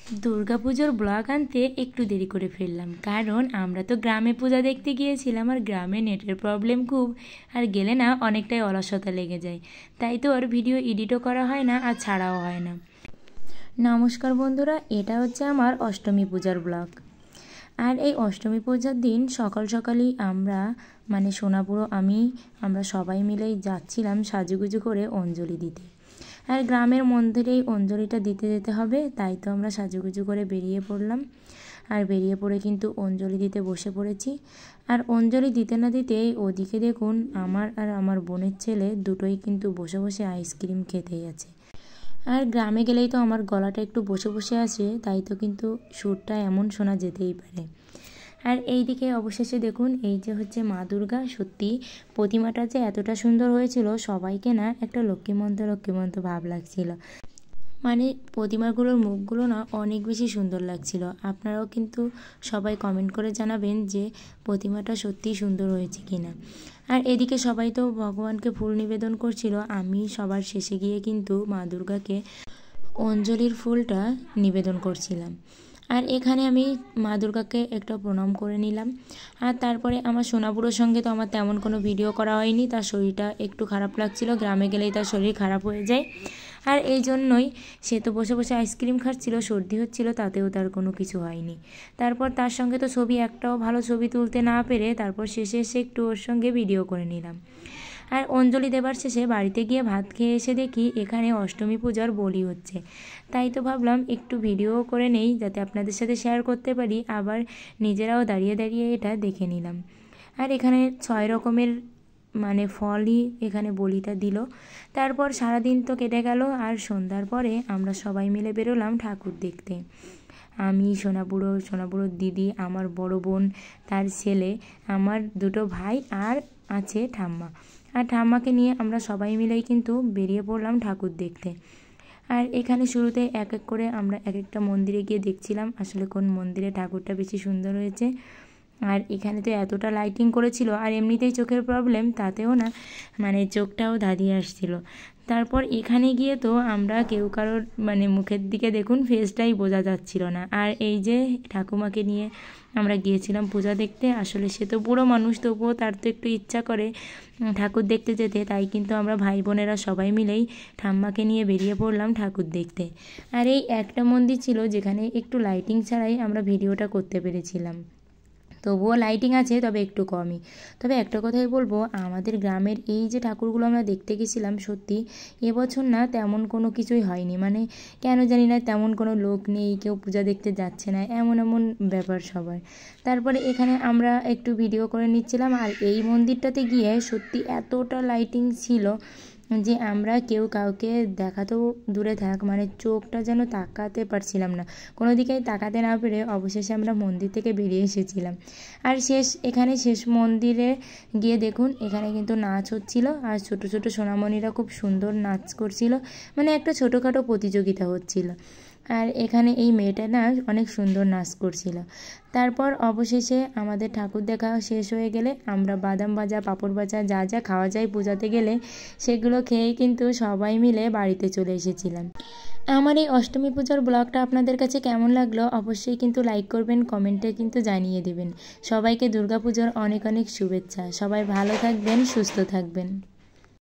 দুর্গাপুজোর ব্লগ আনতে একটু দেরি করে ফেললাম, কারণ আমরা তো গ্রামে পূজা দেখতে গিয়েছিলাম আর গ্রামে নেটের প্রবলেম খুব, আর গেলে না অনেকটাই অলসতা লেগে যায়, তাই তো আর ভিডিও এডিটও করা হয় না আর ছাড়াও হয় না। নমস্কার বন্ধুরা, এটা হচ্ছে আমার অষ্টমী পূজার ব্লগ। আর এই অষ্টমী পূজার দিন সকাল সকালই আমরা সোনাপুরো আমরা সবাই মিলেই যাচ্ছিলাম সাজুগুজু করে অঞ্জলি দিতে। আর গ্রামের মন্দিরেই অঞ্জলিটা দিতে যেতে হবে, তাই তো আমরা সাজুগুজু করে বেরিয়ে পড়লাম। আর বেরিয়ে পড়ে কিন্তু অঞ্জলি দিতে বসে পড়েছি। আর অঞ্জলি দিতে না দিতেই ওদিকে দেখুন আমার আর আমার বোনের ছেলে দুটোই কিন্তু বসে বসে আইসক্রিম খেতেই আছে। আর গ্রামে গেলেই তো আমার গলাটা একটু বসে বসে আসে, তাই তো কিন্তু সুরটা এমন শোনা যেতেই পারে। আর এই দিকে অবশেষে দেখুন এই যে হচ্ছে মা দুর্গা, সত্যি প্রতিমাটা যে এতটা সুন্দর হয়েছিল, সবাইকে না একটা লক্ষ্মীমন্ত ভাব লাগছিল। প্রতিমাগুলোর মুখগুলো না অনেক বেশি সুন্দর লাগছিল। আপনারাও কিন্তু সবাই কমেন্ট করে জানাবেন যে প্রতিমাটা সত্যিই সুন্দর হয়েছে কিনা। আর এদিকে সবাই তো ভগবানকে ফুল নিবেদন করছিল, আমি সবার শেষে গিয়ে কিন্তু মা দুর্গাকে অঞ্জলির ফুলটা নিবেদন করছিলাম। আর এখানে আমি মা দুর্গাকে একটা প্রণাম করে নিলাম। আর তারপরে আমার সোনাপুরোর সঙ্গে তো আমার তেমন কোনো ভিডিও করা হয়নি, তার শরীরটা একটু খারাপ লাগছিল, গ্রামে গেলেই তার শরীর খারাপ হয়ে যায়। আর এই জন্যই সে তো বসে বসে আইসক্রিম খাচ্ছিল, সর্দি হচ্ছিল, তাতেও তার কোনো কিছু হয়নি। তারপর তার সঙ্গে তো একটাও ভালো ছবি তুলতে না পেরে তারপর শেষে এসে একটু ওর সঙ্গে ভিডিও করে নিলাম। আর অঞ্জলি দেবার শেষে বাড়িতে গিয়ে ভাত খেয়ে এসে দেখি এখানে অষ্টমী পূজার বলি হচ্ছে, তাই তো ভাবলাম একটু ভিডিও করে নেই যাতে আপনাদের সাথে শেয়ার করতে পারি, আবার নিজেরাও দাঁড়িয়ে দাঁড়িয়ে এটা দেখে নিলাম। আর এখানে 6 রকমের ফলই এখানে বলিটা দিল। তারপর সারাদিন তো কেটে গেল, আর সন্ধ্যার পরে আমরা সবাই মিলে বেরোলাম ঠাকুর দেখতে। আমি, সোনাপুরোর দিদি, আমার বড় বোন, তার ছেলে, আমার দুটো ভাই, আর আছে ঠাম্মা। আর ঠাম্মাকে নিয়ে আমরা সবাই মিলেই কিন্তু বেরিয়ে পড়লাম ঠাকুর দেখতে। আর এখানে শুরুতে এক এক করে আমরা এক একটা মন্দিরে গিয়ে দেখছিলাম আসলে কোন মন্দিরে ঠাকুরটা বেশি সুন্দর হয়েছে। আর এখানে তো এতটা লাইটিং করেছিল, আর এমনিতেই চোখের প্রবলেম, তাতেও না চোখটাও ধাঁধিয়ে আসছিল। তারপর এখানে গিয়ে তো আমরা কেউ কারোর মুখের দিকে দেখুন ফেসটাই বোঝা যাচ্ছিল না। আর এই যে ঠাকুমাকে নিয়ে আমরা গিয়েছিলাম পূজা দেখতে, আসলে সে তো বুড়ো মানুষ, তবুও তার তো একটু ইচ্ছা করে ঠাকুর দেখতে যেতে, তাই কিন্তু আমরা ভাই বোনেরা সবাই মিলেই ঠাম্মাকে নিয়ে বেরিয়ে পড়লাম ঠাকুর দেখতে। আর এই একটা মন্দির ছিল যেখানে একটু লাইটিং ছাড়াই আমরা ভিডিওটা করতে পেরেছিলাম, তবুও লাইটিং আছে তবে একটু কমই। তবে একটা কথাই বলবো, আমাদের গ্রামের এই যে ঠাকুরগুলো আমরা দেখতে গেছিলাম, সত্যি এবছর না তেমন কোনো কিছুই হয়নি, কেন জানি না তেমন কোনো লোক নেই, কেউ পূজা দেখতে যাচ্ছে না, এমন ব্যাপার সবার। তারপরে এখানে আমরা একটু ভিডিও করে নিচ্ছিলাম। আর এই মন্দিরটাতে গিয়ে সত্যি এতটা লাইটিং ছিল যে আমরা কেউ কাউকে দেখাতেও দূরে থাক, চোখটা যেন তাকাতে পারছিলাম না, কোনো দিকেই তাকাতে না পেরে অবশেষে আমরা মন্দির থেকে বেরিয়ে এসেছিলাম। আর এখানে শেষ মন্দিরে গিয়ে দেখুন এখানে কিন্তু নাচ হচ্ছিল, আর ছোট ছোট সোনামণিরা খুব সুন্দর নাচ করছিল, একটা ছোটোখাটো প্রতিযোগিতা হচ্ছিল। আর এখানে এই মেয়েটা না অনেক সুন্দর নাচ করছিল। তারপর অবশেষে আমাদের ঠাকুর দেখা শেষ হয়ে গেলে আমরা বাদাম ভাজা, পাঁপড় ভাজা, যা যা খাওয়া যায় পূজাতে গেলে সেগুলো খেয়েই কিন্তু সবাই মিলে বাড়িতে চলে এসেছিলাম। আমার এই অষ্টমী পূজার ব্লগটা আপনাদের কাছে কেমন লাগলো অবশ্যই কিন্তু লাইক করবেন, কমেন্টে কিন্তু জানিয়ে দেবেন। সবাইকে দুর্গাপুজোর অনেক অনেক শুভেচ্ছা। সবাই ভালো থাকবেন, সুস্থ থাকবেন।